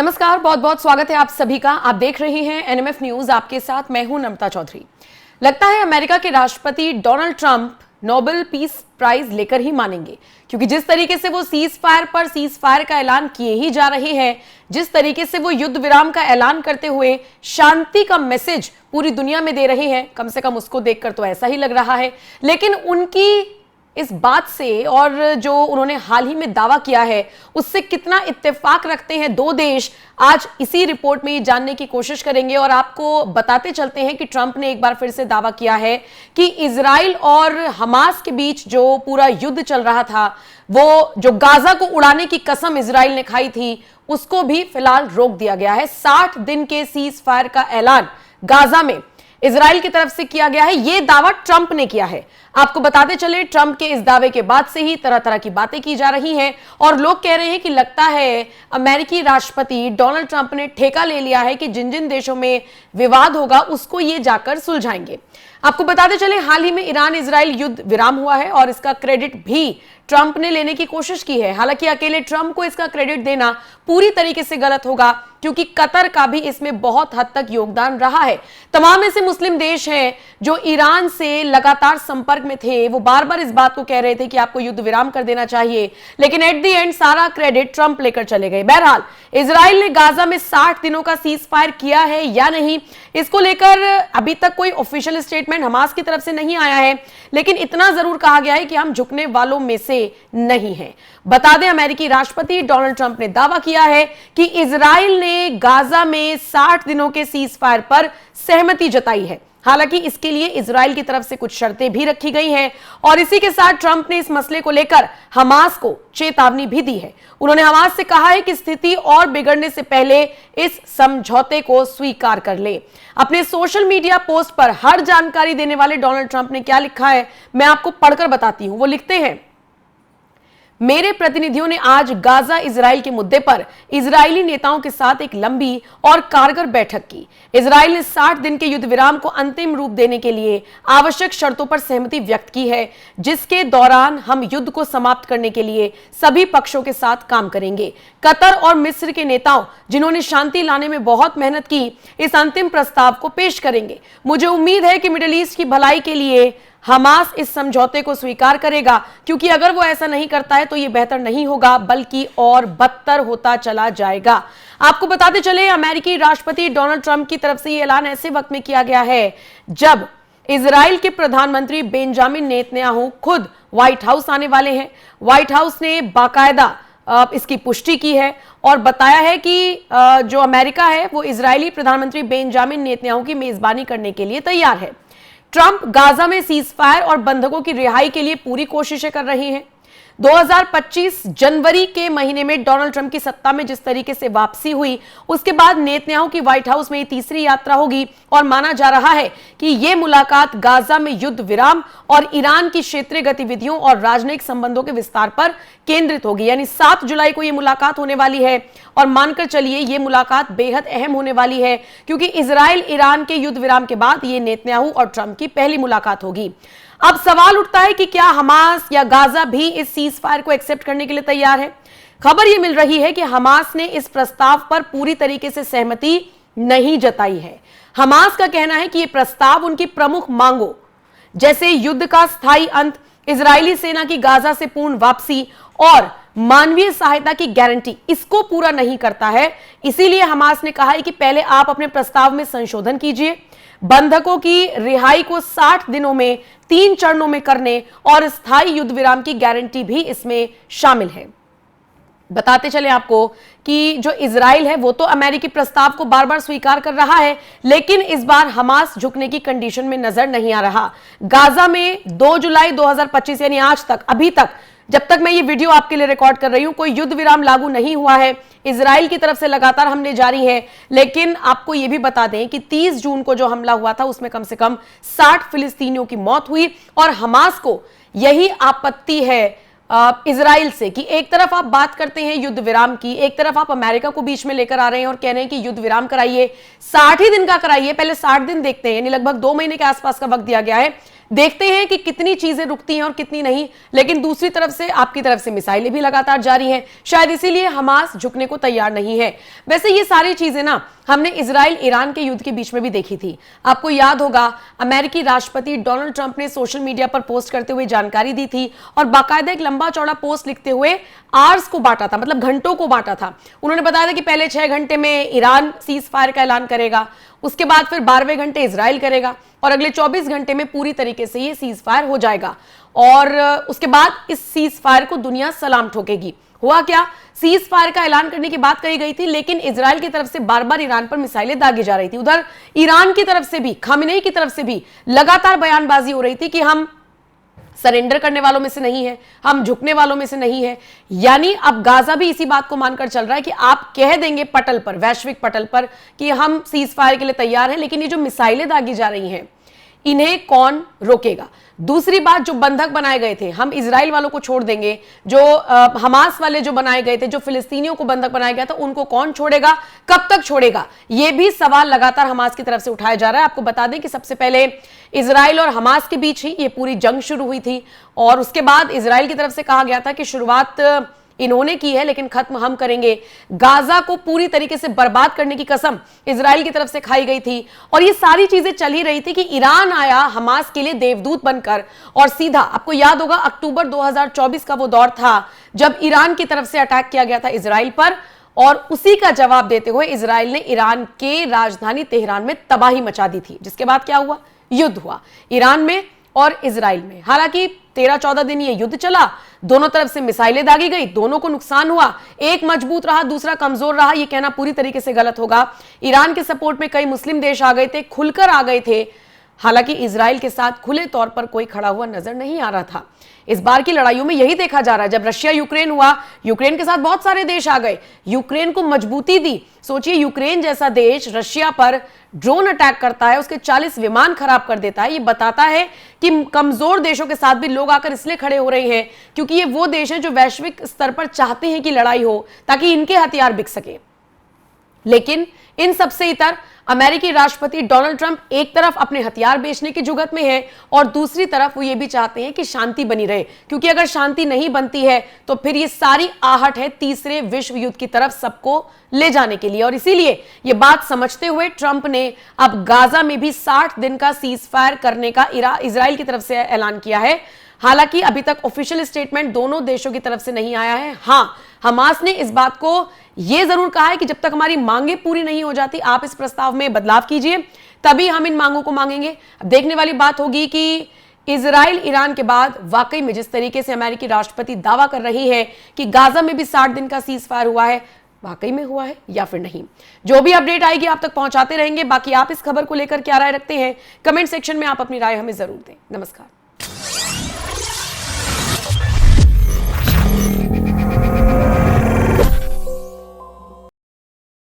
नमस्कार, बहुत बहुत स्वागत है आप सभी का। आप देख रहे हैं एनएमएफ न्यूज, आपके साथ मैं हूं नम्रता चौधरी। लगता है अमेरिका के राष्ट्रपति Donald Trump Nobel peace prize लेकर ही मानेंगे, क्योंकि जिस तरीके से वो सीज फायर का ऐलान किए ही जा रहे हैं, जिस तरीके से वो युद्ध विराम का ऐलान करते हुए शांति का मैसेज पूरी दुनिया में दे रहे हैं, कम से कम उसको देखकर तो ऐसा ही लग रहा है। लेकिन उनकी इस बात से और जो उन्होंने हाल ही में दावा किया है उससे कितना इत्तेफाक रखते हैं दो देश, आज इसी रिपोर्ट में ये जानने की कोशिश करेंगे। और आपको बताते चलते हैं कि ट्रंप ने एक बार फिर से दावा किया है कि इजराइल और हमास के बीच जो पूरा युद्ध चल रहा था, वो जो गाजा को उड़ाने की कसम इजराइल ने खाई थी, उसको भी फिलहाल रोक दिया गया है। 60 दिन के सीज फायर का ऐलान गाजा में इजराइल की तरफ से किया गया है, यह दावा ट्रंप ने किया है। आपको बताते चले, ट्रंप के इस दावे के बाद से ही तरह तरह की बातें की जा रही हैं और लोग कह रहे हैं कि लगता है अमेरिकी राष्ट्रपति डोनाल्ड ट्रंप ने ठेका ले लिया है कि जिन जिन देशों में विवाद होगा उसको ये जाकर सुलझाएंगे। आपको बताते चले, हाल ही में ईरान इजराइल युद्ध विराम हुआ है और इसका क्रेडिट भी ट्रंप ने लेने की कोशिश की है। हालांकि अकेले ट्रंप को इसका क्रेडिट देना पूरी तरीके से गलत होगा, क्योंकि कतर का भी इसमें बहुत हद तक योगदान रहा है। तमाम ऐसे मुस्लिम देश हैं जो ईरान से लगातार संपर्क में थे, वो बार बार इस बात को कह रहे थे कि आपको युद्ध विराम कर देना चाहिए, लेकिन एट द एंड सारा क्रेडिट ट्रंप लेकर चले गए। बहरहाल, इजराइल ने गाजा में 60 दिनों का सीज फायर किया है या नहीं, इसको लेकर अभी तक कोई ऑफिशियल स्टेटमेंट हमास की तरफ से नहीं आया है, लेकिन इतना जरूर कहा गया है कि हम झुकने वालों में से नहीं हैं। बता दें, अमेरिकी राष्ट्रपति डोनाल्ड ट्रंप ने दावा किया है कि इजराइल ने गाजा में 60 दिनों के सीज फायर पर सहमति जताई है। हालांकि इसके लिए इजराइल की तरफ से कुछ शर्तें भी रखी गई हैं और इसी के साथ ट्रंप ने इस मसले को लेकर हमास को चेतावनी भी दी है। उन्होंने हमास से कहा है कि स्थिति और बिगड़ने से पहले इस समझौते को स्वीकार कर ले। अपने सोशल मीडिया पोस्ट पर हर जानकारी देने वाले डोनाल्ड ट्रंप ने क्या लिखा है, मैं आपको पढ़कर बताती हूं। वो लिखते हैं, मेरे प्रतिनिधियों ने आज गाजा इजराइल के मुद्दे पर इजरायली नेताओं के साथ एक लंबी और कारगर बैठक की। इजराइल ने 60 दिन के युद्ध विराम को अंतिम रूप देने के लिए आवश्यक शर्तों पर सहमति व्यक्त की है, जिसके दौरान हम युद्ध को समाप्त करने के लिए सभी पक्षों के साथ काम करेंगे। कतर और मिस्र के नेताओं, जिन्होंने शांति लाने में बहुत मेहनत की, इस अंतिम प्रस्ताव को पेश करेंगे। मुझे उम्मीद है कि मिडिल ईस्ट की भलाई के लिए हमास इस समझौते को स्वीकार करेगा, क्योंकि अगर वो ऐसा नहीं करता है तो ये बेहतर नहीं होगा बल्कि और बदतर होता चला जाएगा। आपको बताते चले, अमेरिकी राष्ट्रपति डोनाल्ड ट्रंप की तरफ से ये ऐलान ऐसे वक्त में किया गया है जब इजराइल के प्रधानमंत्री बेंजामिन नेतन्याहू खुद व्हाइट हाउस आने वाले हैं। व्हाइट हाउस ने बाकायदा इसकी पुष्टि की है और बताया है कि जो अमेरिका है वो इजरायली प्रधानमंत्री बेंजामिन नेतन्याहू की मेजबानी करने के लिए तैयार है। ट्रंप गाजा में सीज फायर और बंधकों की रिहाई के लिए पूरी कोशिशें कर रहे हैं। 2025 जनवरी के महीने में डोनाल्ड ट्रंप की सत्ता में जिस तरीके से वापसी हुई, उसके बाद नेतन्याहू की व्हाइट हाउस में ये तीसरी यात्रा होगी और माना जा रहा है कि यह मुलाकात गाजा में युद्ध विराम और ईरान की क्षेत्रीय गतिविधियों और राजनयिक संबंधों के विस्तार पर केंद्रित होगी। यानी 7 जुलाई को यह मुलाकात होने वाली है और मानकर चलिए यह मुलाकात बेहद अहम होने वाली है, क्योंकि इजराइल ईरान के युद्ध विराम के बाद यह नेतन्याहू और ट्रंप की पहली मुलाकात होगी। अब सवाल उठता है कि क्या हमास या गाजा भी इस सीज फायर को एक्सेप्ट करने के लिए तैयार है। खबर यह मिल रही है कि हमास ने इस प्रस्ताव पर पूरी तरीके से सहमति नहीं जताई है। हमास का कहना है कि यह प्रस्ताव उनकी प्रमुख मांगों जैसे युद्ध का स्थायी अंत, इजरायली सेना की गाजा से पूर्ण वापसी और मानवीय सहायता की गारंटी, इसको पूरा नहीं करता है। इसीलिए हमास ने कहा है कि पहले आप अपने प्रस्ताव में संशोधन कीजिए, बंधकों की रिहाई को 60 दिनों में 3 चरणों में करने और स्थायी युद्ध विराम की गारंटी भी इसमें शामिल है। बताते चले आपको कि जो इजराइल है वो तो अमेरिकी प्रस्ताव को बार बार स्वीकार कर रहा है, लेकिन इस बार हमास झुकने की कंडीशन में नजर नहीं आ रहा। गाजा में 2 जुलाई 2025 यानी आज तक, अभी तक जब तक मैं ये वीडियो आपके लिए रिकॉर्ड कर रही हूं, कोई युद्ध विराम लागू नहीं हुआ है। इजराइल की तरफ से लगातार हमले जारी है, लेकिन आपको यह भी बता दें कि 30 जून को जो हमला हुआ था उसमें कम से कम 60 फिलिस्तीनियों की मौत हुई और हमास को यही आपत्ति है इजराइल से कि एक तरफ आप बात करते हैं युद्ध विराम की, एक तरफ आप अमेरिका को बीच में लेकर आ रहे हैं और कह रहे हैं कि युद्ध विराम कराइए, 60 ही दिन का कराइए, पहले 60 दिन देखते हैं, यानी लगभग 2 महीने के आसपास का वक्त दिया गया है। देखते हैं कि कितनी चीजें रुकती हैं और कितनी नहीं। लेकिन दूसरी तरफ से आपकी तरफ से मिसाइलें भी लगातार जारी हैं, शायद इसीलिए हमास झुकने को तैयार नहीं है। वैसे ये सारी चीजें ना हमने इजराइल ईरान के युद्ध के बीच में भी देखी थी। आपको याद होगा, अमेरिकी राष्ट्रपति डोनाल्ड ट्रंप ने सोशल मीडिया पर पोस्ट करते हुए जानकारी दी थी और बाकायदा एक लंबा चौड़ा पोस्ट लिखते हुए आवर्स को बांटा था, मतलब घंटों को बांटा था। उन्होंने बताया था कि पहले 6 घंटे में ईरान सीज फायर का ऐलान करेगा, उसके बाद फिर 12वें घंटे इजराइल करेगा और अगले 24 घंटे में पूरी तरीके से ये सीज फायर हो जाएगा और उसके बाद इस सीज फायर को दुनिया सलाम ठोकेगी। हुआ क्या, सीज फायर का ऐलान करने की बात कही गई थी, लेकिन इजराइल की तरफ से बार बार ईरान पर मिसाइलें दागी जा रही थी। उधर ईरान की तरफ से भी, खामेनेई की तरफ से भी लगातार बयानबाजी हो रही थी कि हम सरेंडर करने वालों में से नहीं है, हम झुकने वालों में से नहीं है। यानी अब गाजा भी इसी बात को मानकर चल रहा है कि आप कह देंगे पटल पर, वैश्विक पटल पर, कि हम सीज फायर के लिए तैयार हैं, लेकिन ये जो मिसाइलें दागी जा रही हैं इन्हें कौन रोकेगा। दूसरी बात, जो बंधक बनाए गए थे, हम इजराइल वालों को छोड़ देंगे, जो हमास वाले जो बनाए गए थे, जो फिलिस्तीनियों को बंधक बनाया गया था, उनको कौन छोड़ेगा, कब तक छोड़ेगा, यह भी सवाल लगातार हमास की तरफ से उठाया जा रहा है। आपको बता दें कि सबसे पहले इजराइल और हमास के बीच ही ये पूरी जंग शुरू हुई थी और उसके बाद इजराइल की तरफ से कहा गया था कि शुरुआत इन्होंने की है लेकिन खत्म हम करेंगे। गाजा को पूरी तरीके से बर्बाद करने की कसम इजराइल की तरफ से खाई गई थी और ये सारी चीजें चल ही रही थी कि ईरान आया हमास के लिए देवदूत बनकर और सीधा, आपको याद होगा अक्टूबर 2024 का वो दौर था जब ईरान की तरफ से अटैक किया गया था इजराइल पर और उसी का जवाब देते हुए इजराइल ने ईरान के राजधानी तेहरान में तबाही मचा दी थी, जिसके बाद क्या हुआ, युद्ध हुआ ईरान में और इजराइल में। हालांकि 13-14 दिन ये युद्ध चला, दोनों तरफ से मिसाइलें दागी गई, दोनों को नुकसान हुआ, एक मजबूत रहा दूसरा कमजोर रहा, ये कहना पूरी तरीके से गलत होगा। ईरान के सपोर्ट में कई मुस्लिम देश आ गए थे, खुलकर आ गए थे। हालांकि इजराइल के साथ खुले तौर पर कोई खड़ा हुआ नजर नहीं आ रहा था। इस बार की लड़ाइयों में यही देखा जा रहा है। जब रशिया यूक्रेन हुआ, यूक्रेन के साथ बहुत सारे देश आ गए, यूक्रेन को मजबूती दी। सोचिए, यूक्रेन जैसा देश रशिया पर ड्रोन अटैक करता है, उसके 40 विमान खराब कर देता है। ये बताता है कि कमजोर देशों के साथ भी लोग आकर इसलिए खड़े हो रहे हैं क्योंकि ये वो देश हैं जो वैश्विक स्तर पर चाहते हैं कि लड़ाई हो ताकि इनके हथियार बिक सके। लेकिन इन सबसे इतर अमेरिकी राष्ट्रपति डोनाल्ड ट्रंप एक तरफ अपने हथियार बेचने की जुगत में है और दूसरी तरफ वो ये भी चाहते हैं कि शांति बनी रहे, क्योंकि अगर शांति नहीं बनती है तो फिर ये सारी आहट है तीसरे विश्व युद्ध की तरफ सबको ले जाने के लिए। और इसीलिए ये बात समझते हुए ट्रंप ने अब गाजा में भी 60 दिन का सीज फायर करने का इजराइल की तरफ से ऐलान किया है। हालांकि अभी तक ऑफिशियल स्टेटमेंट दोनों देशों की तरफ से नहीं आया है। हां, हमास ने इस बात को यह जरूर कहा है कि जब तक हमारी मांगे पूरी नहीं हो जाती आप इस प्रस्ताव में बदलाव कीजिए, तभी हम इन मांगों को मांगेंगे। अब देखने वाली बात होगी कि इजराइल ईरान के बाद वाकई में जिस तरीके से अमेरिकी राष्ट्रपति दावा कर रही है कि गाजा में भी 60 दिन का सीज फायर हुआ है, वाकई में हुआ है या फिर नहीं। जो भी अपडेट आएगी आप तक पहुंचाते रहेंगे। बाकी आप इस खबर को लेकर क्या राय रखते हैं, कमेंट सेक्शन में आप अपनी राय हमें जरूर दें। नमस्कार।